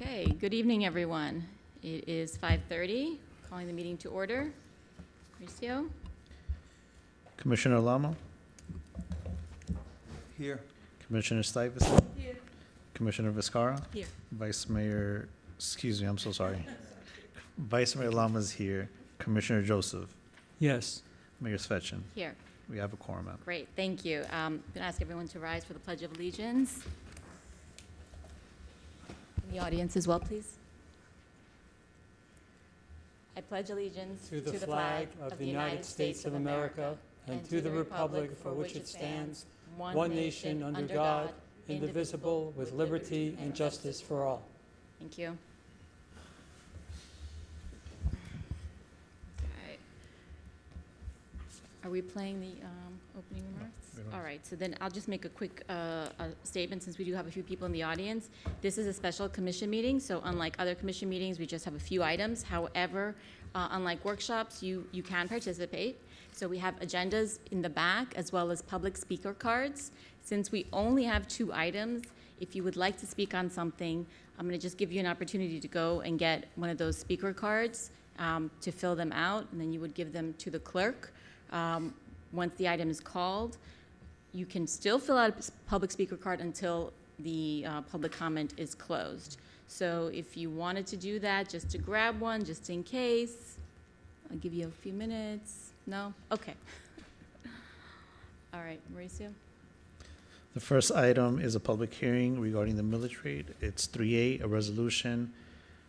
Okay, good evening, everyone. It is 5:30, calling the meeting to order. Mauricio? Commissioner Lamo, Here. Commissioner Stuyvesant. Here. Commissioner Viscara. Here. Vice Mayor, excuse me, I'm so sorry. Vice Mayor Lama is here. Commissioner Joseph. Yes. Mayor Svechin. Here. We have a quorum, ma'am. Great, thank you. I'm going to ask everyone to rise for the Pledge of Allegiance. In the audience as well, please. I pledge allegiance To the flag of the United States of America and to the republic for which it stands, one nation under God, indivisible, with liberty and justice for all. Thank you. Okay. Are we playing the opening remarks? we don't. All right, so then I'll just make a quick statement since we do have a few people in the audience. This is a special commission meeting, so unlike other commission meetings, we just have a few items. However, unlike workshops, you can participate. So we have agendas in the back as well as public speaker cards. Since we only have 2 items, if you would like to speak on something, I'm going to just give you an opportunity to go and get one of those speaker cards to fill them out, and then you would give them to the clerk. Once the item is called, you can still fill out a public speaker card until the public comment is closed. So if you wanted to do that, just to grab one, just in case, I'll give you a few minutes. No? Okay. All right, Mauricio? The first item is a public hearing regarding the millage rate. It's 3A, a resolution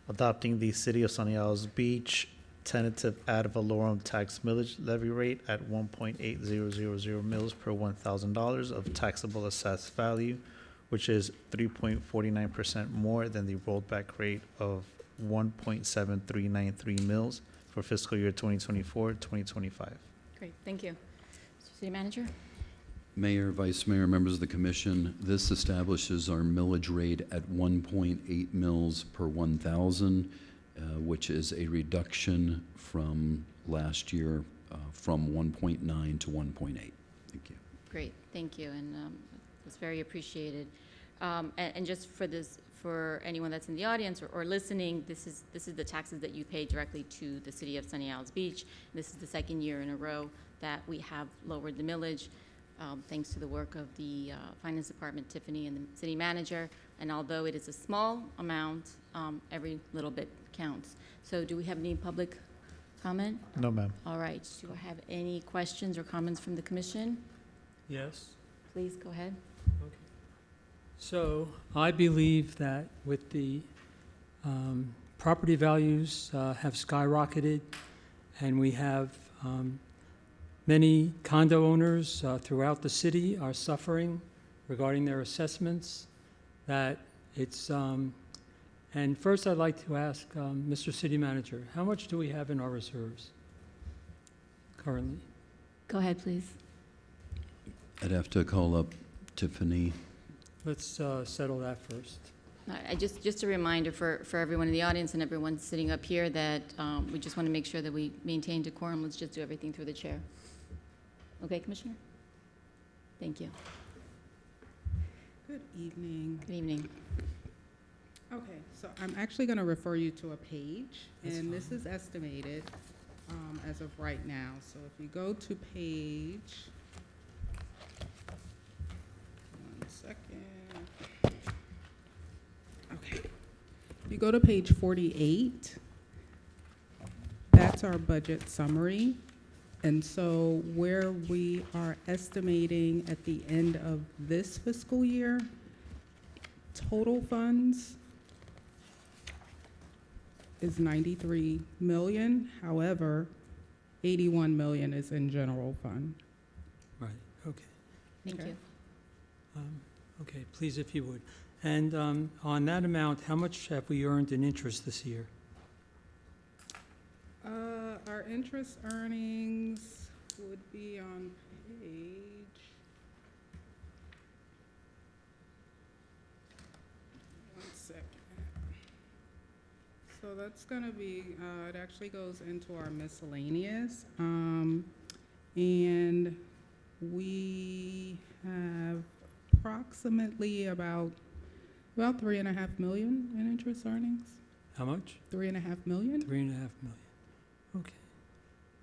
adopting the City of Sunny Isles Beach tentative ad valorem tax millage levy rate at 1.8000 mils per $1,000 of taxable assessed value, which is 3.49% more than the rolled back rate of 1.7393 mils for fiscal year 2024-2025. Great, thank you. Mr. City Manager? Mayor, Vice Mayor, members of the Commission, this establishes our millage rate at 1.8 mils per 1,000, which is a reduction from last year from 1.9 to 1.8. Thank you. Great, thank you, and it's very appreciated. And just for this, for anyone that's in the audience or listening, this is the taxes that you pay directly to the City of Sunny Isles Beach. This is the second year in a row that we have lowered the millage, thanks to the work of the Finance Department, Tiffany, and the City Manager. And although it is a small amount, every little bit counts. So do we have any public comment? No, ma'am. All right, do I have any questions or comments from the Commission? Yes. Please, go ahead. Okay. So I believe that with the property values have skyrocketed, and we have many condo owners throughout the city are suffering regarding their assessments, that it's, and first I'd like to ask Mr. City Manager, how much do we have in our reserves currently? Go ahead, please. I'd have to call up Tiffany. Let's settle that first. Just a reminder for everyone in the audience and everyone sitting up here that we just want to make sure that we maintain decorum. Let's just do everything through the chair. Okay, Commissioner? Thank you. Good evening. Good evening. Okay, so I'm actually going to refer you to a page, That's and this fine. is estimated as of right now. So if you go to page, one second. Okay. If you go to page 48, that's our budget summary. And so where we are estimating at the end of this fiscal year, total funds is 93 million. However, 81 million is in general fund. Right, okay. Thank Okay. you. Okay, please, if you would. And on that amount, how much have we earned in interest this year? Our interest earnings would be on page, one second. So that's gonna be, it actually goes into our miscellaneous. And we have approximately about About 3.5 million in interest earnings. How much? 3.5 million? 3.5 million. Okay.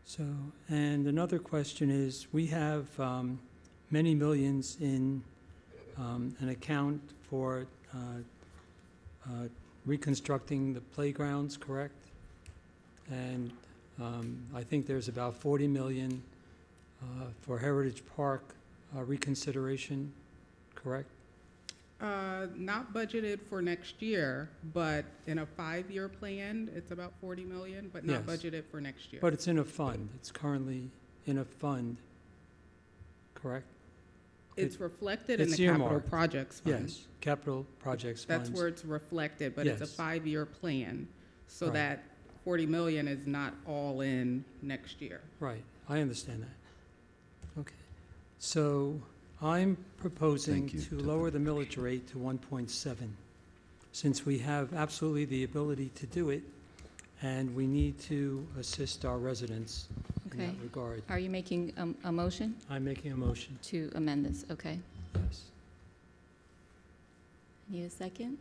So, and another question is, we have many millions in an account for reconstructing the playgrounds, correct? And I think there's about 40 million for Heritage Park reconsideration, correct? Not budgeted for next year, but in a 5-year plan, it's about 40 million, but not Yes. budgeted for next year. But it's in a fund. It's currently in a fund, correct? It's reflected in it's the capital earmarked. projects fund. Yes, capital projects funds. That's where it's reflected, but it's a Yes. 5-year plan, so Right. that 40 million is not all in next year. Right, I understand that. Okay. So I'm proposing Thank you, to Tiffany. lower the millage rate to 1.7, since we have absolutely the ability to do it, and we need to assist our residents in Okay. that regard. Are you making a motion I'm making a motion, to amend this? Okay. yes. Need a second?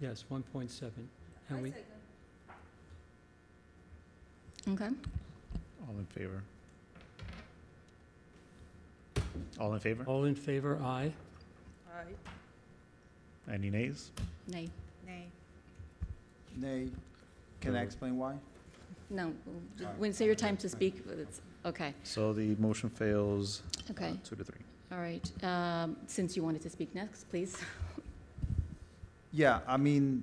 Yes, 1.7. And we, Okay. All in favor? All in favor? all in favor, aye. Any nays? Nay. Nay. Nay. Can I explain why? No, when it's your time to speak, but it's, okay, So the motion fails okay, 2 to 3. all right. Since you wanted to speak next, please. Yeah, I mean,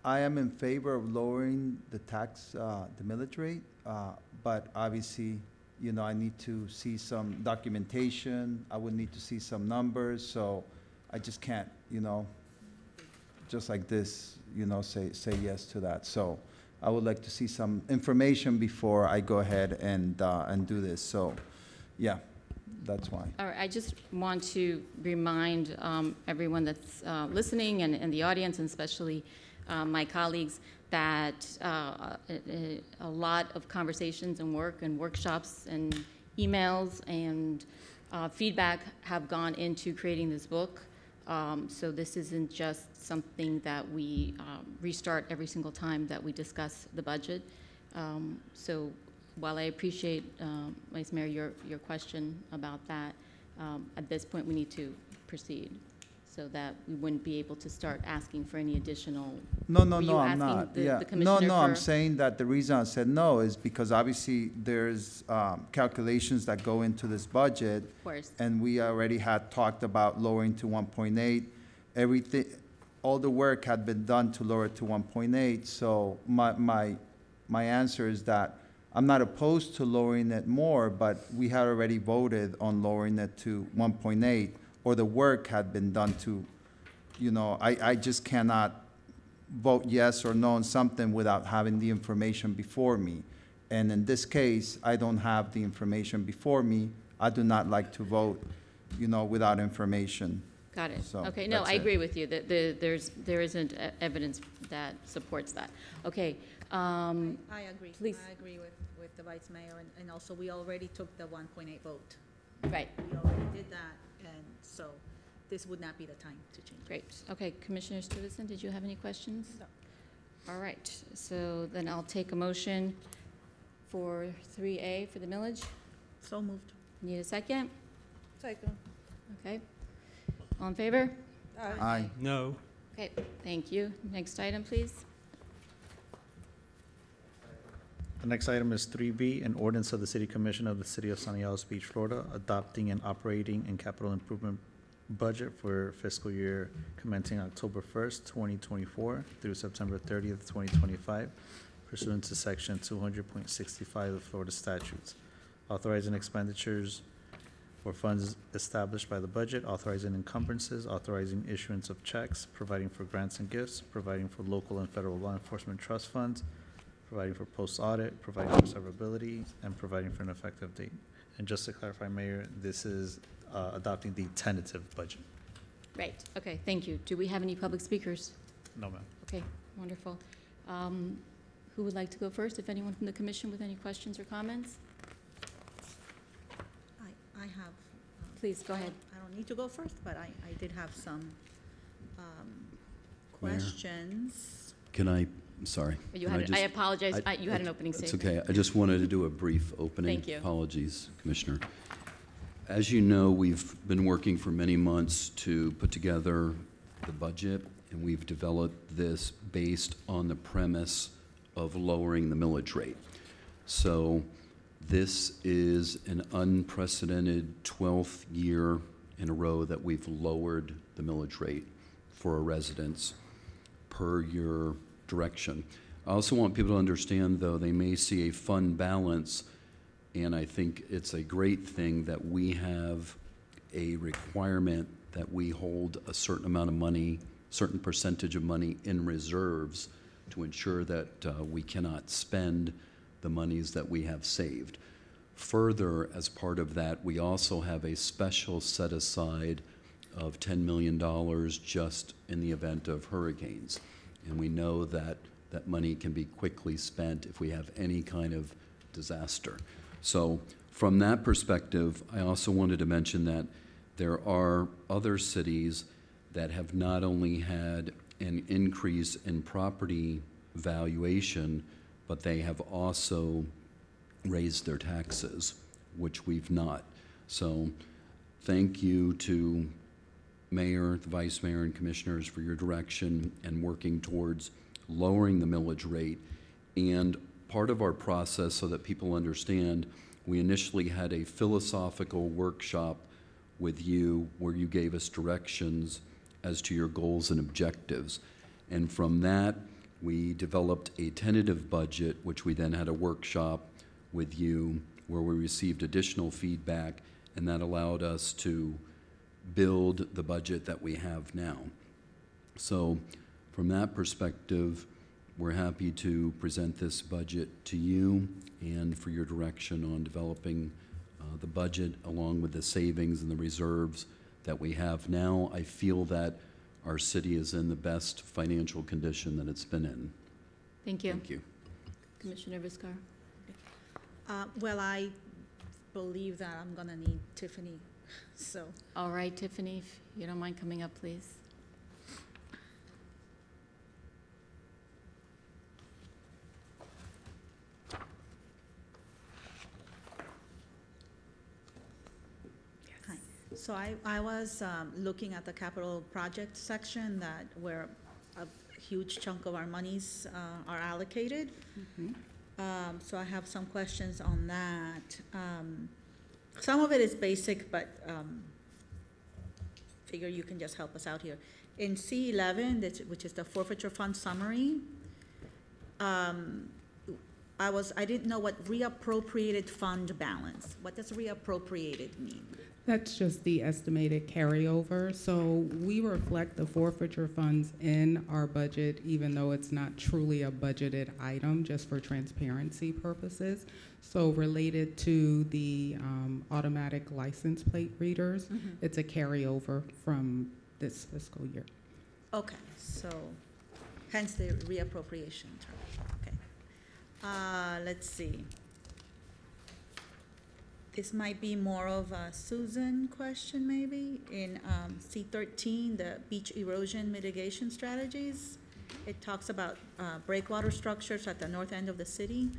I am in favor of lowering the tax, the millage rate, but obviously, you know, I need to see some documentation, I would need to see some numbers, so I just can't, you know, just like this, you know, say yes to that. So I would like to see some information before I go ahead and do this, so, yeah, that's why. All right, I just want to remind everyone that's listening and the audience, and especially my colleagues, that a lot of conversations and work and workshops and emails and feedback have gone into creating this book. So this isn't just something that we restart every single time that we discuss the budget. So while I appreciate, Vice Mayor, your question about that, at this point, we need to proceed so that we wouldn't be able to start asking for any additional. No, Were you I'm asking not, the yeah. commissioner No, I'm for- saying that the reason I said no is because obviously there's calculations that go into this budget, Of course, and we already had talked about lowering to 1.8. Everything, all the work had been done to lower it to 1.8, so my answer is that I'm not opposed to lowering it more, but we had already voted on lowering it to 1.8, or the work had been done to, you know, I just cannot vote yes or no on something without having the information before me. And in this case, I don't have the information before me. I do not like to vote, you know, without information. got it. So, Okay, no, that's I it. agree with you, that there isn't evidence that supports that. Okay, I agree. Please. I agree with the Vice Mayor, and also we already took the 1.8 vote. right, We already did that, and so this would not be the time to change. great. Okay, Commissioner Stevenson, did you have any questions? No. All right, so then I'll take a motion for 3A for the millage. So moved. Need a second? Second. Okay. All in favor? Aye. No. Okay, thank you. Next item, please. The next item is 3B, an ordinance of the City Commission of the City of Sunny Isles Beach, Florida, adopting an operating and capital improvement budget for fiscal year commencing October 1st, 2024 through September 30th, 2025, pursuant to Section 200.65 of the Florida statutes, authorizing expenditures for funds established by the budget, authorizing encumbrances, authorizing issuance of checks, providing for grants and gifts, providing for local and federal law enforcement trust funds, providing for post-audit, providing for severability, and providing for an effective date. And just to clarify, Mayor, this is adopting the tentative budget. Right, okay, thank you. Do we have any public speakers? No, ma'am. Okay, wonderful. Who would like to go first, if anyone from the commission with any questions or comments? I have. Please, go ahead. I don't need to go first, but I did have some Mayor? questions. Can I, sorry. You Can had, I just- apologize, you had an opening It's statement. okay. I just wanted to do a brief opening. Thank you. Apologies, Commissioner. As you know, we've been working for many months to put together the budget, and we've developed this based on the premise of lowering the millage rate. So this is an unprecedented 12th year in a row that we've lowered the millage rate for our residents per your direction. I also want people to understand, though, they may see a fund balance, and I think it's a great thing that we have a requirement that we hold a certain amount of money, certain percentage of money in reserves to ensure that we cannot spend the monies that we have saved. Further, as part of that, we also have a special set aside of $10 million just in the event of hurricanes. And we know that that money can be quickly spent if we have any kind of disaster. So from that perspective, I also wanted to mention that there are other cities that have not only had an increase in property valuation, but they have also raised their taxes, which we've not. So thank you to Mayor, the Vice Mayor, and Commissioners for your direction and working towards lowering the millage rate. And part of our process, so that people understand, we initially had a philosophical workshop with you where you gave us directions as to your goals and objectives. And from that, we developed a tentative budget, which we then had a workshop with you where we received additional feedback, and that allowed us to build the budget that we have now. So from that perspective, we're happy to present this budget to you and for your direction on developing the budget along with the savings and the reserves that we have now. I feel that our city is in the best financial condition that it's been in. Thank you. Thank you. Commissioner Viscar. Well, I believe that I'm gonna need Tiffany, so. All right, Tiffany, if you don't mind coming up, please. Hi. So I was looking at the capital project section that where a huge chunk of our monies are allocated. So I have some questions on that. Some of it is basic, but figure you can just help us out here. In C11, which is the forfeiture fund summary, I didn't know what reappropriated fund balance. What does reappropriated mean? That's just the estimated carryover. So we reflect the forfeiture funds in our budget, even though it's not truly a budgeted item, just for transparency purposes. So related to the automatic license plate readers, it's a carryover from this fiscal year. Okay, so hence the reappropriation term. Okay. Let's see. This might be more of a Susan question, maybe. In C13, the beach erosion mitigation strategies, it talks about breakwater structures at the north end of the city.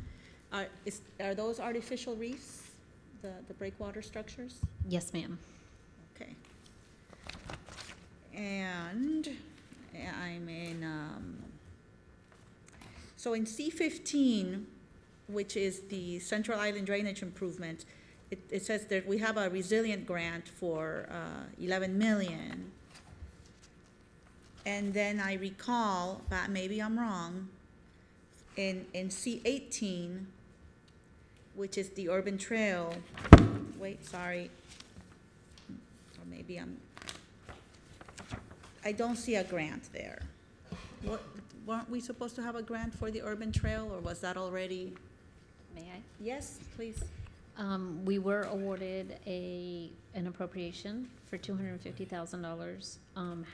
Are those artificial reefs, the breakwater structures? Yes, ma'am. Okay. And I'm in, so in C15, which is the Central Island Drainage Improvement, it says that we have a resilient grant for 11 million. And then I recall, but maybe I'm wrong, in C18, which is the urban trail, wait, sorry, or maybe I don't see a grant there. Weren't we supposed to have a grant for the urban trail, or was that already? May I? Yes, please. We were awarded an appropriation for $250,000.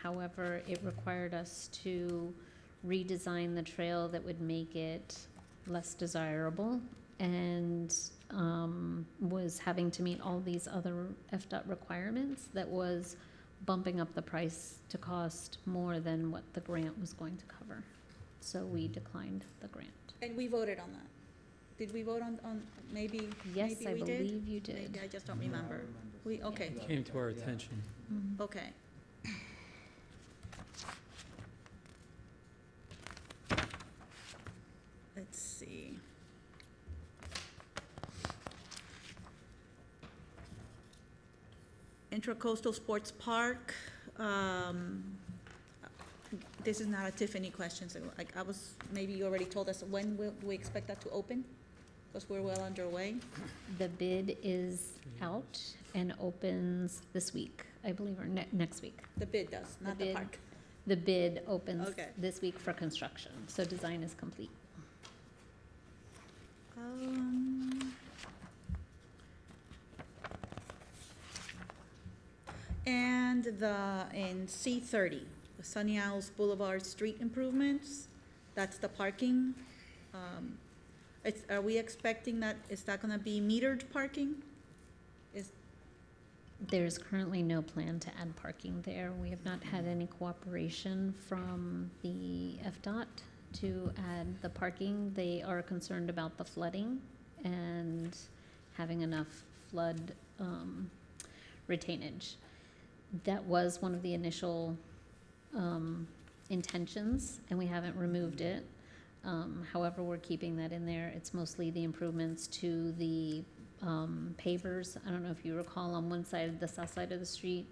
However, it required us to redesign the trail that would make it less desirable and was having to meet all these other FDOT requirements that was bumping up the price to cost more than what the grant was going to cover. So we declined the grant. And we voted on that. Did we vote on maybe, Yes, maybe I we did? believe you did. Maybe I just don't remember. We, okay, Came to our attention. Mhm. okay. Let's see. Intracoastal Sports Park, this is not a Tiffany question, so I was, maybe you already told us, when will we expect that to open? Because we're well underway. The bid is out and opens this week, I believe, or next week. The bid does, not the bid. park. The bid opens Okay. this week for construction, so design is complete. And in C30, the Sunny Isles Boulevard street improvements, that's the parking. Are we expecting that, is that gonna be metered parking? There's currently no plan to add parking there. We have not had any cooperation from the FDOT to add the parking. They are concerned about the flooding and having enough flood retainage. That was one of the initial intentions, and we haven't removed it. However, we're keeping that in there. It's mostly the improvements to the pavers. I don't know if you recall, on one side, the south side of the street,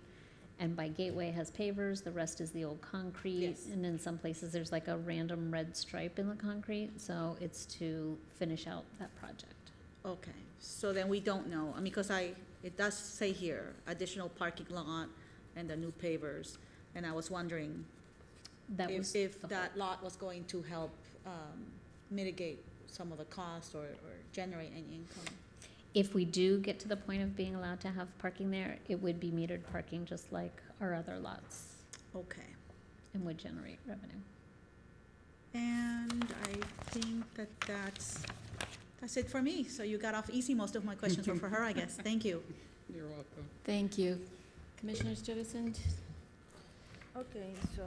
and by Gateway has pavers, the rest is the old concrete. Yes. And in some places, there's like a random red stripe in the concrete, so it's to finish out that project. Okay, so then we don't know, I mean, because it does say here, additional parking lot and the new pavers, and I was wondering That was if the that lot was going to help mitigate some of the cost or generate any income. If we do get to the point of being allowed to have parking there, it would be metered parking just like our other lots Okay, and would generate revenue. and I think that's it for me, so you got off easy. Most of my questions were for her, I guess. Thank you. You're welcome. Thank you. Commissioner Jefferson, Okay, so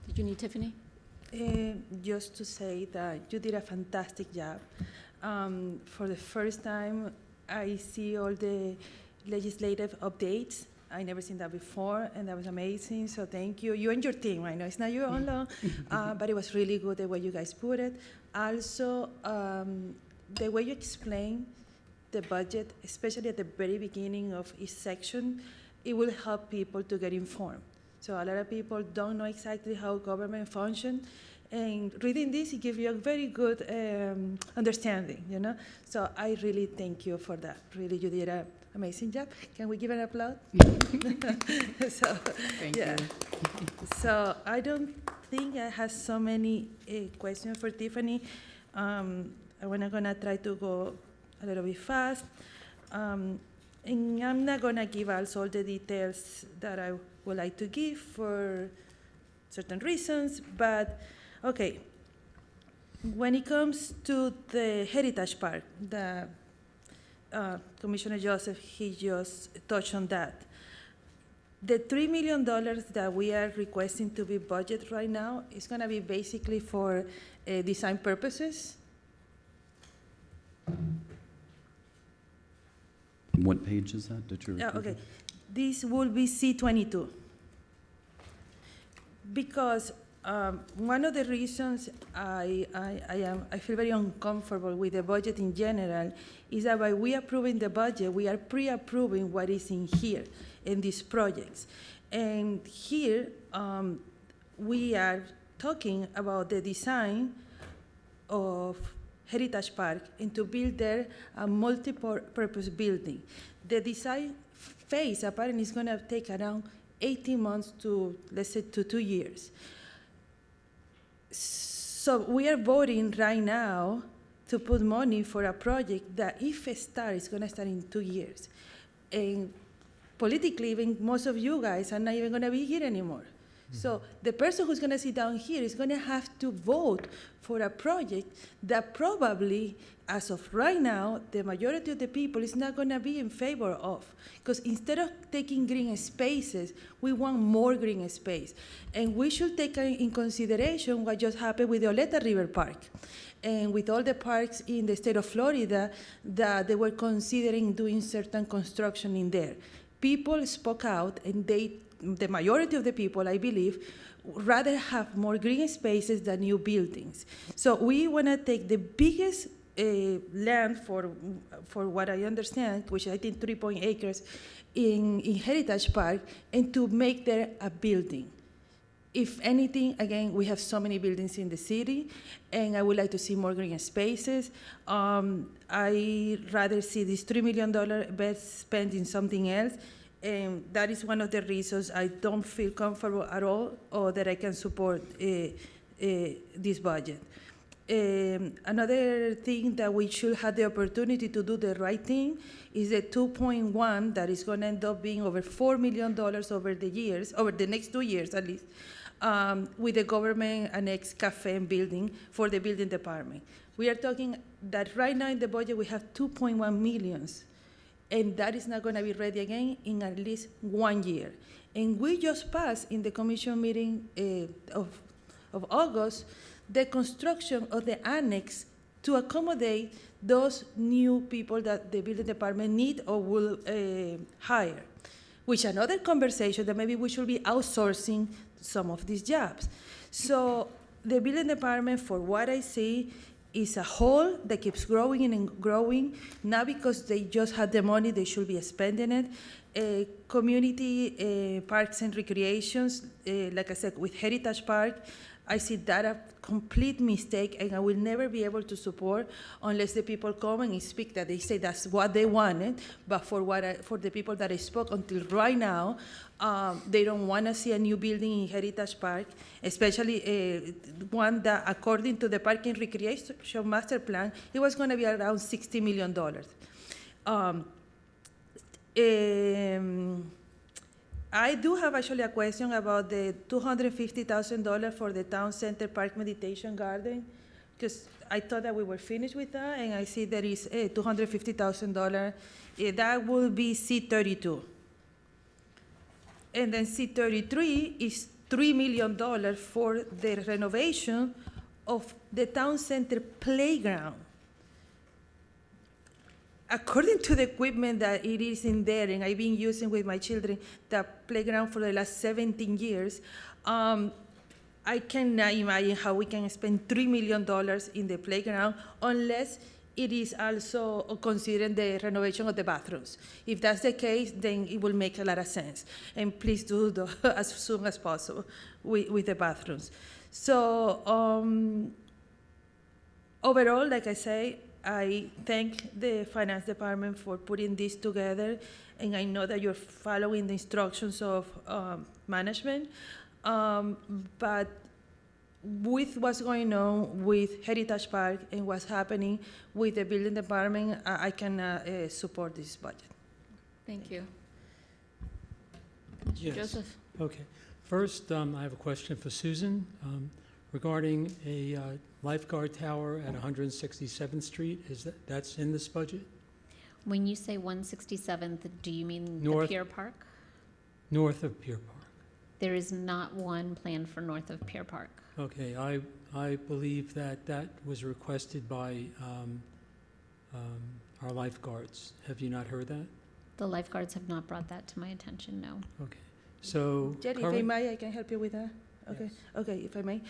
did you need Tiffany? just to say that you did a fantastic job. For the first time, I see all the legislative updates. I never seen that before, and that was amazing. So thank you. You and your team. I know it's not you alone, but it was really good the way you guys put it. Also, the way you explain the budget, especially at the very beginning of each section, it will help people to get informed. So a lot of people don't know exactly how government functions, and reading this, it gives you a very good understanding, you know? So I really thank you for that. Really, you did an amazing job. Can we give an applause? So, Thank yeah. So I don't think I have so many questions for Tiffany. I'm gonna try to go a little bit fast. And I'm not gonna give also all the details that I would like to give for certain reasons, but okay. When it comes to the Heritage Park, the Commissioner Joseph, he just touched on that. The $3 million that we are requesting to be budgeted right now is gonna be basically for design purposes. What page is that? Did you refer to? Okay, this will be C22. Because one of the reasons I feel very uncomfortable with the budget in general is that by we approving the budget, we are pre-approving what is in here, in these projects. And here, we are talking about the design of Heritage Park and to build there a multi-purpose building. The design phase apparently is gonna take around 18 months to, let's say, to 2 years. So we are voting right now to put money for a project that if it starts, it's gonna start in 2 years. And politically, even most of you guys are not even gonna be here anymore. So the person who's going to sit down here is going to have to vote for a project that probably, as of right now, the majority of the people is not going to be in favor of. Because instead of taking green spaces, we want more green space. And we should take in consideration what just happened with the Oleta River Park and with all the parks in the state of Florida that they were considering doing certain construction in there. People spoke out, and the majority of the people, I believe, rather have more green spaces than new buildings. So we want to take the biggest land for what I understand, which I think 3 acres in Heritage Park, and to make there a building. If anything, again, we have so many buildings in the city, and I would like to see more green spaces. I rather see this $3 million best spent in something else, and that is one of the reasons I don't feel comfortable at all, or that I can support this budget. Another thing that we should have the opportunity to do the right thing is the 2.1 that is going to end up being over $4 million over the years, over the next 2 years at least, with the government annex cafe and building for the building department. We are talking that right now in the budget we have 2.1 millions, and that is not going to be ready again in at least 1 year. And we just passed in the commission meeting of August the construction of the annex to accommodate those new people that the building department need or will hire, which another conversation that maybe we should be outsourcing some of these jobs. So the building department, for what I see, is a whole that keeps growing and growing, not because they just had the money, they should be spending it. Community parks and recreations, like I said, with Heritage Park, I see that a complete mistake, and I will never be able to support unless the people come and speak that they say that's what they wanted. But for the people that I spoke until right now, they don't want to see a new building in Heritage Park, especially one that, according to the Park and Recreation Master Plan, it was going to be around $60 million. I do have actually a question about the $250,000 for the Town Center Park Meditation Garden, because I thought that we were finished with that, and I see there is a $250,000. That will be C32. And then C33 is $3 million for the renovation of the Town Center playground. According to the equipment that it is in there, and I've been using with my children the playground for the last 17 years, I cannot imagine how we can spend $3 million in the playground unless it is also considering the renovation of the bathrooms. If that's the case, then it will make a lot of sense. And please do as soon as possible with the bathrooms. So overall, like I say, I thank the finance department for putting this together, and I know that you're following the instructions of management, but with what's going on with Heritage Park and what's happening with the building department, I can support this budget. Thank you. Yes. Joseph? Okay. First, I have a question for Susan regarding a lifeguard tower at 167th Street. That's in this budget? When you say 167th, do you mean the North. Pier Park? North of Pier Park. There is not one planned for north of Pier Park. Okay, I believe that was requested by our lifeguards. Have you not heard that? The lifeguards have not brought that to my attention, no. Okay, so. Jerry, if I may, I can help you with that. Okay, Yes. okay, if I may.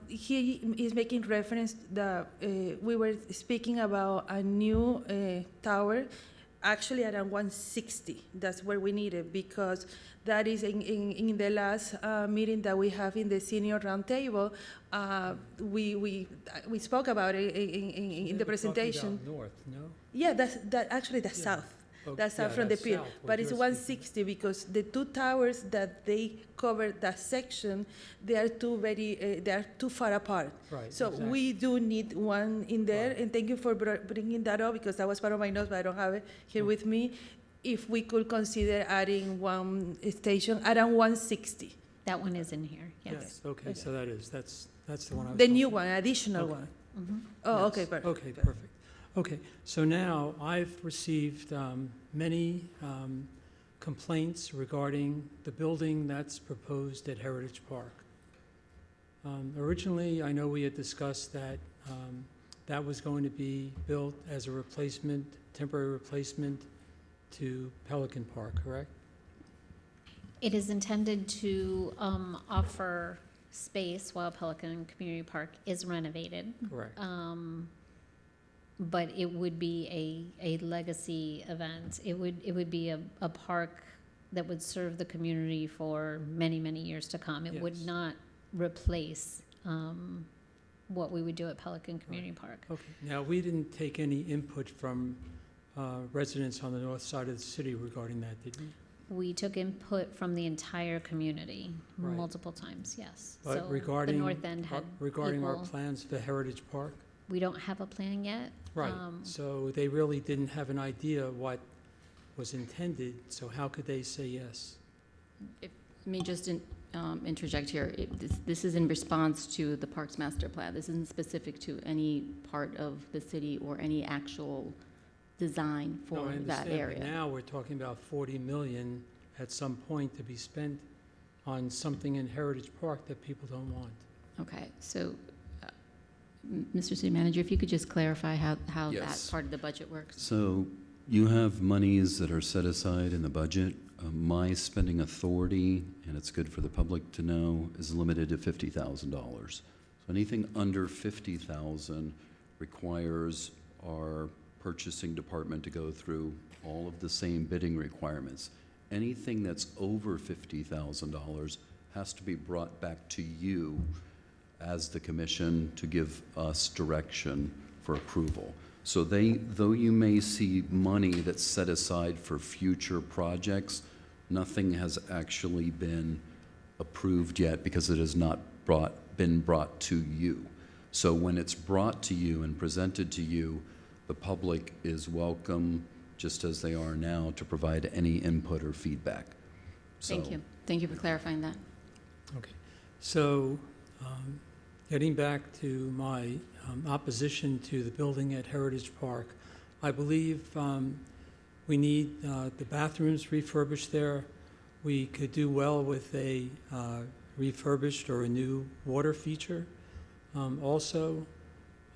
He is making reference that we were speaking about a new tower, actually around 160. That's where we need it, because that is in the last meeting that we have in the senior roundtable. We spoke about it in the presentation. North, no? Yeah, that's Yeah. south. Oh, That's yeah, out from the that's pier, south, but what it's you're 160 because the two towers that they cover that section, they are too far apart. Right, So exactly. we do need one in there, Right. and thank you for bringing that up, because that was part of my notes, but I don't have it here with me. If we could consider adding one station around 160, That one is in here, yes. Yes, okay, so that's the one I was. The new talking one, additional Okay. one. Mhm. Oh, Yes. okay, perfect. Okay, perfect. Okay, so now I've received many complaints regarding the building that's proposed at Heritage Park. Originally, I know we had discussed that that was going to be built as a replacement, temporary replacement to Pelican Park, correct? It is intended to offer space while Pelican Community Park is renovated. Correct. But it would be a legacy event. It would be a park that would serve the community for many, many years to come. It would Yes. not replace what we would do at Pelican Community Park. Okay, now, we didn't take any input from residents on the north side of the city regarding that, did we? We took input from the entire community Right. multiple times, yes. But So regarding. the north end had Regarding our equal- plans for Heritage Park? We don't have a plan yet. Right, Um, so they really didn't have an idea what was intended, so how could they say yes? Let me just interject here. This is in response to the Parks Master Plan. This isn't specific to any part of the city or any actual design No, I for that understand, but area. now we're talking about 40 million at some point to be spent on something in Heritage Park that people don't want. Okay, so, Mr. City Manager, if you could just clarify how that Yes. part of the budget works. So you have monies that are set aside in the budget. My spending authority, and it's good for the public to know, is limited to $50,000. So anything under 50,000 requires our purchasing department to go through all of the same bidding requirements. Anything that's over $50,000 has to be brought back to you as the commission to give us direction for approval. So though you may see money that's set aside for future projects, nothing has actually been approved yet because it has not been brought to you. So when it's brought to you and presented to you, the public is welcome, just as they are now, to provide any input or feedback. Thank So- you. Thank you for clarifying that. Okay, so getting back to my opposition to the building at Heritage Park, I believe we need the bathrooms refurbished there. We could do well with a refurbished or a new water feature. Also,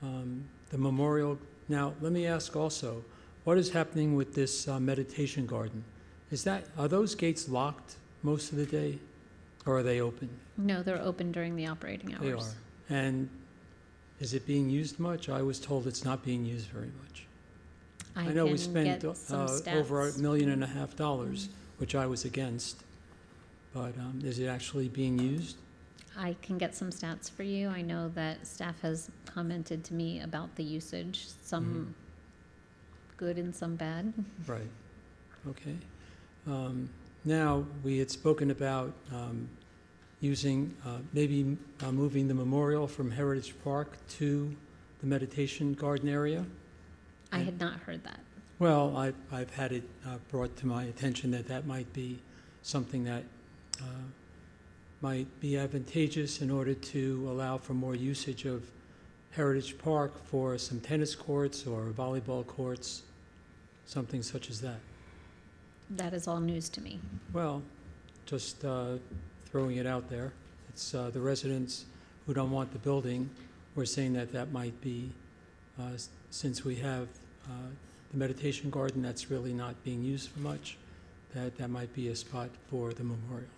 the memorial. Now, let me ask also, what is happening with this meditation garden? Are those gates locked most of the day, or are they open? No, they're open during the operating hours. They are. And is it being used much? I was told it's not being used very much. I know we can spent get some over stats. $1.5 million, which I was against, but is it actually being used? I can get some stats for you. I know that staff has commented to me about the usage, some good and some bad. Right, okay. Now, we had spoken about using, maybe moving the memorial from Heritage Park to the meditation garden area. I had not heard that. Well, I've had it brought to my attention that that might be something that might be advantageous in order to allow for more usage of Heritage Park for some tennis courts or volleyball courts, something such as that. That is all news to me. Well, just throwing it out there. It's the residents who don't want the building. We're saying that that might be, since we have the meditation garden that's really not being used for much, that might be a spot for the memorial.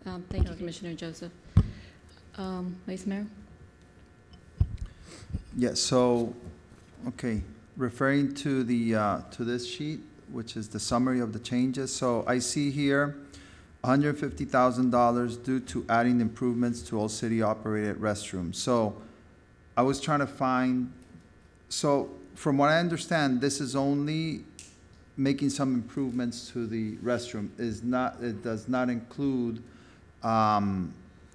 Thank you, Noted. Commissioner Joseph. Vice Mayor? Yeah, so, okay, referring to the, to this sheet, which is the summary of the changes. So I see here $150,000 due to adding improvements to all city-operated restrooms. So I was trying to find, so from what I understand, this is only making some improvements to the restroom. It does not include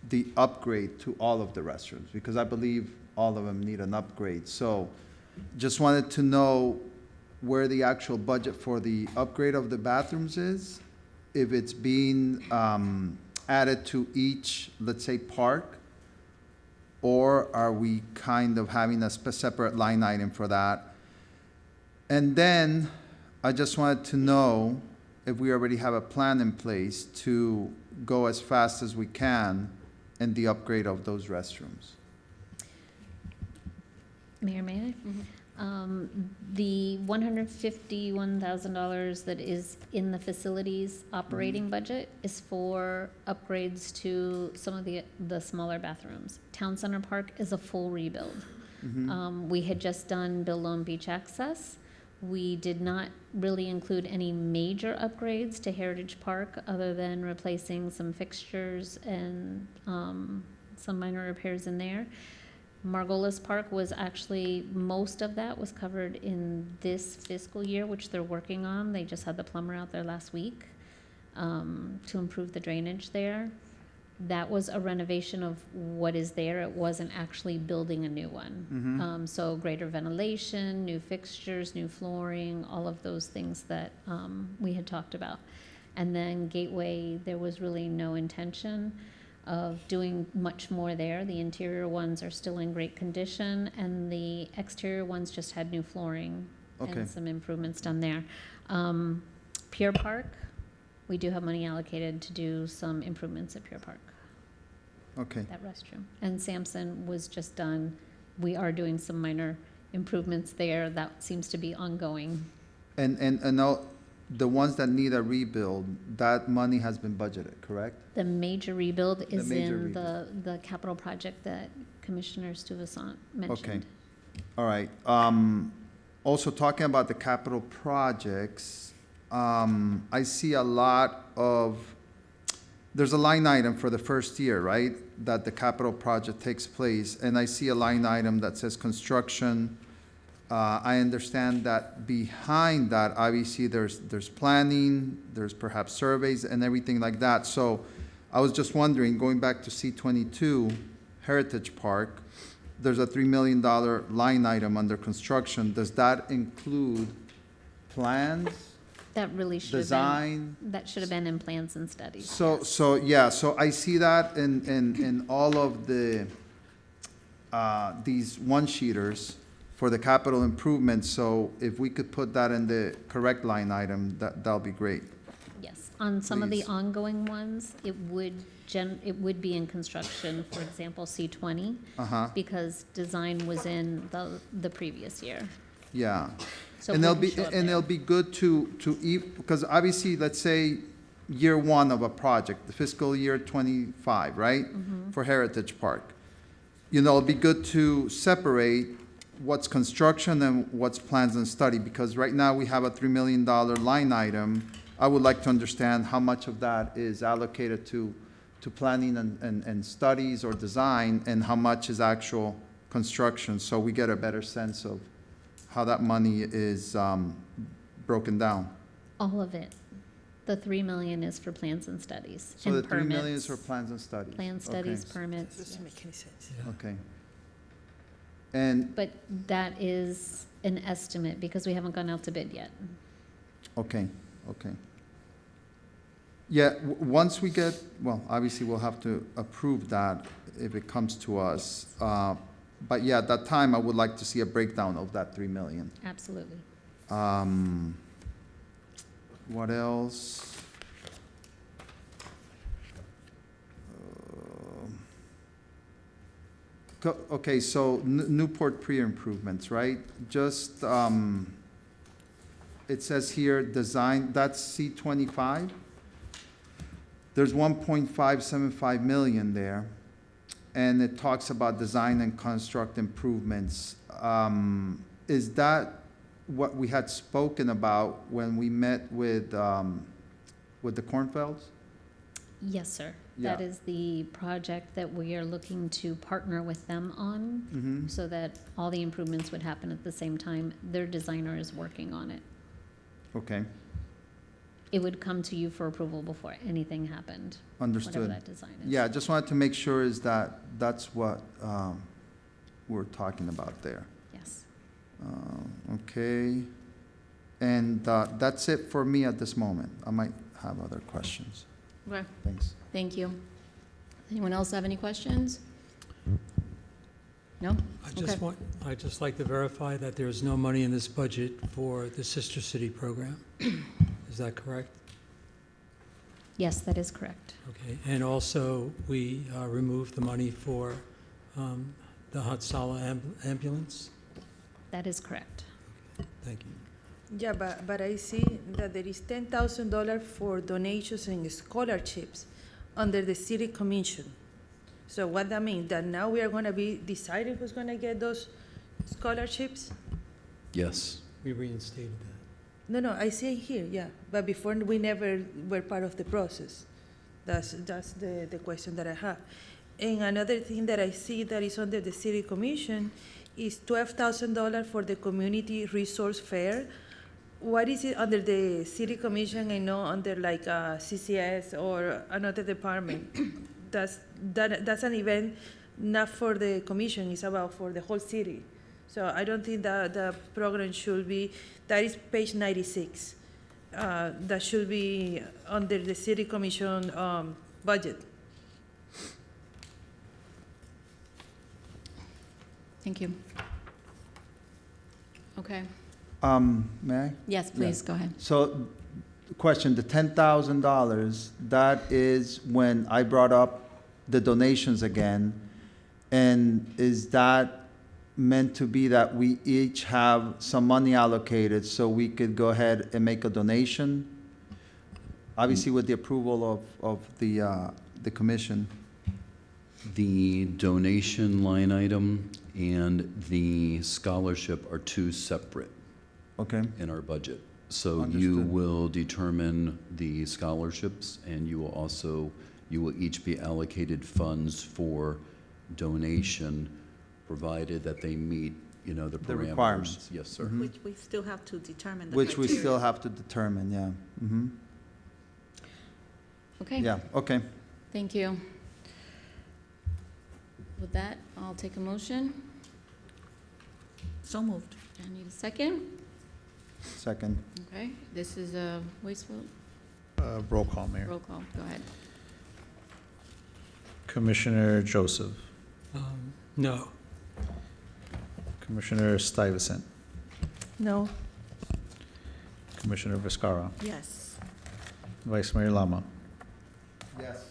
the upgrade to all of the restrooms, because I believe all of them need an upgrade. So just wanted to know where the actual budget for the upgrade of the bathrooms is, if it's being added to each, let's say, park? Or are we kind of having a separate line item for that? And then I just wanted to know if we already have a plan in place to go as fast as we can in the upgrade of those restrooms. Mayor, may I? The $151,000 that is in the facilities operating budget is for upgrades to some of the smaller bathrooms. Town Center Park is a full rebuild. We had just done Bill Lone Beach Access. We did not really include any major upgrades to Heritage Park other than replacing some fixtures and some minor repairs in there. Margolis Park was actually, most of that was covered in this fiscal year, which they're working on. They just had the plumber out there last week to improve the drainage there. That was a renovation of what is there. It wasn't actually building a new one. So greater ventilation, new fixtures, new flooring, all of those things that we had talked about. And then Gateway, there was really no intention of doing much more there. The interior ones are still in great condition, and the exterior ones just had new flooring Okay. and some improvements done there. Pier Park, we do have money allocated to do some improvements at Pier Park, Okay. that restroom. And Sampson was just done. We are doing some minor improvements there. That seems to be ongoing. And all, the ones that need a rebuild, that money has been budgeted, correct? The major rebuild is major in the capital project that Commissioner Stuyvesant mentioned. Okay. All right. Also talking about the capital projects, I see a lot of, there's a line item for the first year, right? That the capital project takes place, and I see a line item that says construction. I understand that behind that, obviously, there's planning, there's perhaps surveys and everything like that. So I was just wondering, going back to C-22, Heritage Park, there's a $3 million line item under construction. Does that include plans, That really should have been, design? that should have been in plans and studies. So I see that in all of the, these one-sheeters for the capital improvements. So if we could put that in the correct line item, that'll be great. Yes, on some of the Please. ongoing ones, it would be in construction, for example, C-20, Uh-huh, because design was in the previous year. yeah. So And it it'll wouldn't be, show up and there. it'll be good to because obviously, let's say, year one of a project, the fiscal year 25, right? Mm-hmm. For Heritage Park. You know, it'll be good to separate what's construction and what's plans and study, because right now we have a $3 million line item. I would like to understand how much of that is allocated to planning and studies or design, and how much is actual construction, so we get a better sense of how that money is broken down. All of it. The 3 million is for plans and studies So the and 3 million is for permits. plans and studies? Plan studies, Okay. permits, Doesn't make any sense. Okay. And, but that is an estimate because we haven't gone out to bid yet. okay. Yeah, once we get, well, obviously, we'll have to approve that if it comes to us. But yeah, at that time, I would like to see a breakdown of that 3 million. Absolutely. What else? Okay, so Newport pre-improvements, right? Just, it says here, design, that's C-25. There's 1.575 million there, and it talks about design and construct improvements. Is that what we had spoken about when we met with the Cornfelds? Yes, sir. That Yeah. is the project that we are looking to partner with them on, Mm-hmm. so that all the improvements would happen at the same time. Their designer is working on it. Okay, It would come to you for approval before anything happened, whatever understood. that design is. Yeah, just wanted to make sure is that's what we're talking about there. Yes. Okay, and that's it for me at this moment. I might have other questions. Okay, Thanks. thank you. Anyone else have any questions? No? Okay. I'd just like to verify that there's no money in this budget for the Sister City program. Is that correct? Yes, that is correct. Okay, and also, we removed the money for the Hatsala ambulance? That is correct. Thank you. Yeah, but I see that there is $10,000 for donations and scholarships under the city commission. So what that mean? That now we are gonna be deciding who's gonna get those scholarships? Yes. We reinstated that. No, I see it here, yeah, but before we never were part of the process. That's the question that I have. And another thing that I see that is under the city commission is $12,000 for the community resource fair. What is it under the city commission and not under like CCS or another department? That's an event not for the commission, it's about for the whole city. So I don't think that the program should be, that is page 96. That should be under the city commission budget. Thank you. Okay. May I? Yes, please, go ahead. So, question, the $10,000, that is when I brought up the donations again, and is that meant to be that we each have some money allocated so we could go ahead and make a donation? Obviously with the approval of the commission. The donation line item and the scholarship are two separate Okay, in our budget. So you Understood. will determine the scholarships, and you will each be allocated funds for donation, provided that they meet, the The parameters. requirements. Yes, sir. Mhm. Which we still have to determine the Which we criteria. still have to determine, yeah. Mm-hmm. Okay, Yeah, okay. thank you. With that, I'll take a motion. So moved. I need a second. Second. Okay, this is a voice vote. Roll call, Mayor. Roll call, go ahead. Commissioner Joseph, No. Commissioner Stuyvesant, No. Commissioner Viscara, Yes. Vice Mayor Lama, Yes.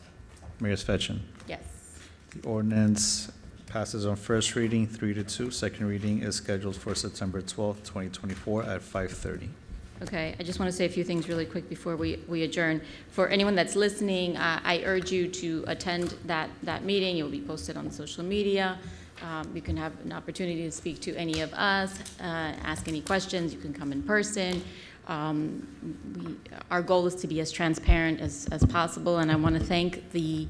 Mayor Svechen. Yes. The ordinance passes on first reading, 3-2. Second reading is scheduled for September 12th, 2024 at 5:30. Okay, I just want to say a few things really quick before we adjourn. For anyone that's listening, I urge you to attend that meeting. It will be posted on social media. You can have an opportunity to speak to any of us, ask any questions. You can come in person. Our goal is to be as transparent as possible, and I want to thank the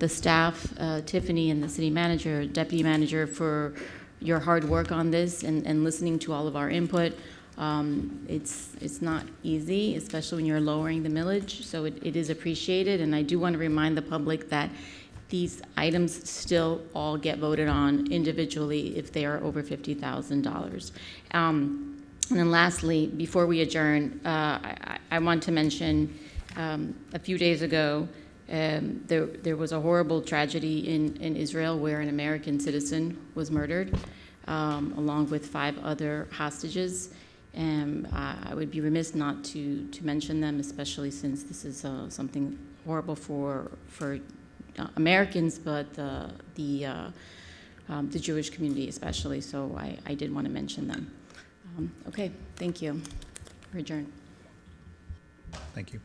staff, Tiffany and the city manager, deputy manager, for your hard work on this and listening to all of our input. It's not easy, especially when you're lowering the millage, so it is appreciated, and I do want to remind the public that these items still all get voted on individually if they are over $50,000. And then lastly, before we adjourn, I want to mention a few days ago, there was a horrible tragedy in Israel where an American citizen was murdered, along with 5 other hostages. And I would be remiss not to mention them, especially since this is something horrible for Americans, but the Jewish community especially. So I did want to mention them. Okay, thank you. We're adjourned. Thank you.